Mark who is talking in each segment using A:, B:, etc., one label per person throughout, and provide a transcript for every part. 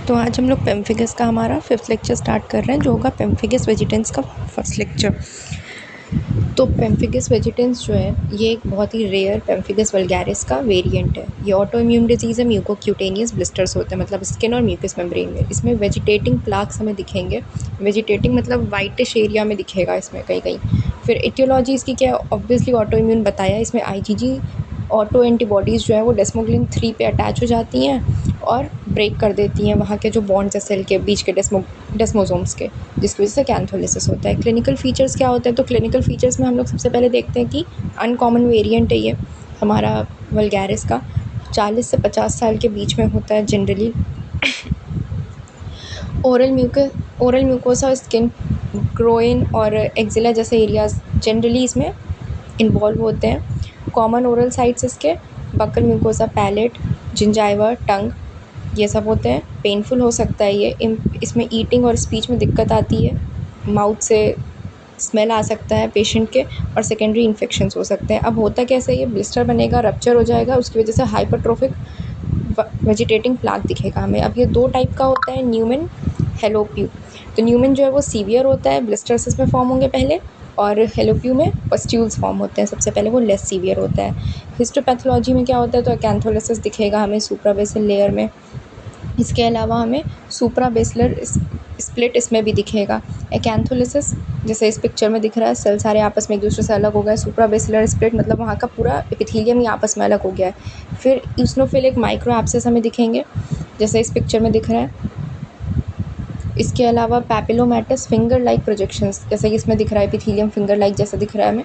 A: तो आज हम लोग पेम्फिगस का हमारा 5th लेक्चर स्टार्ट कर रहे हैं, जो होगा पेम्फिगस वेजिटेंस का फर्स्ट लेक्चर। तो पेम्फिगस वेजिटेंस जो है ये एक बहुत ही रेयर पेम्फिगस वल्गैरिस का वेरिएंट है। ये ऑटो इम्यून डिजीज़ है, म्यूकोक्यूटेनियस ब्लिस्टर्स होते हैं, मतलब स्किन और म्यूकस मेम्ब्रेन में। इसमें वेजिटेटिंग प्लाक्स हमें दिखेंगे। वेजिटेटिंग मतलब वाइटिश एरिया में दिखेगा इसमें कहीं कहीं। फिर एटियोलॉजी इसकी क्या है, ऑब्वियसली ऑटो इम्यून बताया। इसमें आईजीजी ऑटो एंटीबॉडीज़ जो है वो डेस्मोग्लिन 3 पे अटैच हो जाती हैं और ब्रेक कर देती हैं वहाँ के जो बॉन्ड्स है सेल के बीच के डेस्मोसोम्स के, जिसकी वजह से कैंथोलिसिस होता है। क्लिनिकल फीचर्स क्या होते हैं, तो क्लिनिकल फीचर्स में हम लोग सबसे पहले देखते हैं कि अनकॉमन वेरिएंट है ये हमारा वल्गैरिस का। 40 से 50 साल के बीच में होता है generally. Oral mucosa, skin, groin और एक्जिला जैसे एरियाज जनरली इसमें इन्वॉल्व होते हैं। कॉमन ओरल साइट्स इसके बकल म्यूकोसा, पैलेट, जिंजाइवा, टंग, ये सब होते हैं। पेनफुल हो सकता है ये। इसमें ईटिंग और स्पीच में दिक्कत आती है, माउथ से स्मेल आ सकता है पेशेंट के, और सेकेंडरी इन्फेक्शंस हो सकते हैं। अब होता कैसे, ये ब्लिस्टर बनेगा, रप्चर हो जाएगा, उसकी वजह से हाइपरट्रोफिक वेजिटेटिंग प्लाक दिखेगा हमें। अब ये दो टाइप का होता है, न्यूमन, हेलोप्यू। तो न्यूमन जो है वो सीवियर होता है, ब्लिस्टर्स इसमें फॉर्म होंगे पहले, और हेलोप्यू में पस्ट्यूल्स फॉर्म होते हैं सबसे पहले, वो लेस सीवियर होता है। हिस्टोपैथोलॉजी में क्या होता है, तो कैंथोलिसिस दिखेगा हमें सुप्राबेसल लेयर में। इसके अलावा हमें सुप्राबेसलर स्प्लिट इसमें भी दिखेगा। एकैंथोलिसिस जैसे इस पिक्चर में दिख रहा है, सेल सारे आपस में एक दूसरे से अलग हो गए। सुप्राबेसलर स्प्लिट मतलब वहाँ का पूरा एपिथेलियम ही आपस में अलग हो गया है। फिर ईओसिनोफिलिक माइक्रो एब्सेस हमें दिखेंगे, जैसे इस पिक्चर में दिख रहा है। इसके अलावा पैपिलोमैटस फिंगर लाइक प्रोजेक्शंस, जैसे कि इसमें दिख रहा है एपिथेलियम फिंगर लाइक जैसा दिख रहा है हमें।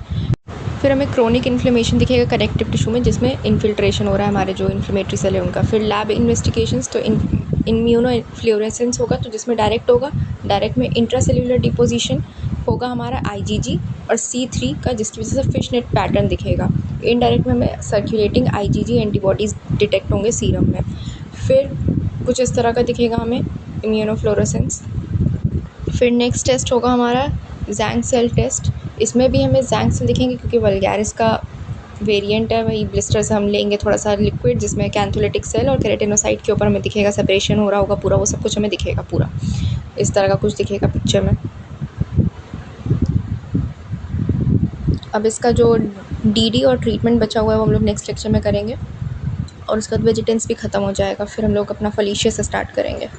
A: फिर हमें क्रोनिक इन्फ्लेमेशन दिखेगा कनेक्टिव टिश्यू में, जिसमें इन्फिल्ट्रेशन हो रहा है हमारे जो इन्फ्लेमेटरी सेल है उनका। फिर लैब इन्वेस्टिगेशंस, तो इम्यूनो फ्लोरेसेंस होगा, तो जिसमें डायरेक्ट में इंट्रासेल्युलर डिपोजिशन होगा हमारा आईजीजी और C3 का, जिसकी वजह से फिश नेट पैटर्न दिखेगा। इनडायरेक्ट में हमें सर्कुलेटिंग आईजीजी एंटीबॉडीज़ डिटेक्ट होंगे सीरम में। फिर कुछ इस तरह का दिखेगा हमें इम्यूनोफ्लोरेसेंस। फिर नेक्स्ट टेस्ट होगा हमारा जैंग सेल टेस्ट। इसमें भी हमें जैंग सेल दिखेंगे, क्योंकि वल्गैरिस का वेरिएंट है, वही ब्लिस्टर से हम लेंगे थोड़ा सा लिक्विड, जिसमें कैंथोलिटिक सेल और केराटिनोसाइट के ऊपर हमें दिखेगा सेपरेशन हो रहा होगा पूरा, वो सब कुछ हमें दिखेगा पूरा इस तरह का कुछ दिखेगा पिक्चर में। अब इसका जो डीडी और ट्रीटमेंट बचा हुआ है वो हम लोग नेक्स्ट लेक्चर में करेंगे, और उसके बाद वेजिटेंस भी ख़त्म हो जाएगा। फिर हम लोग अपना फलीशिया से स्टार्ट करेंगे।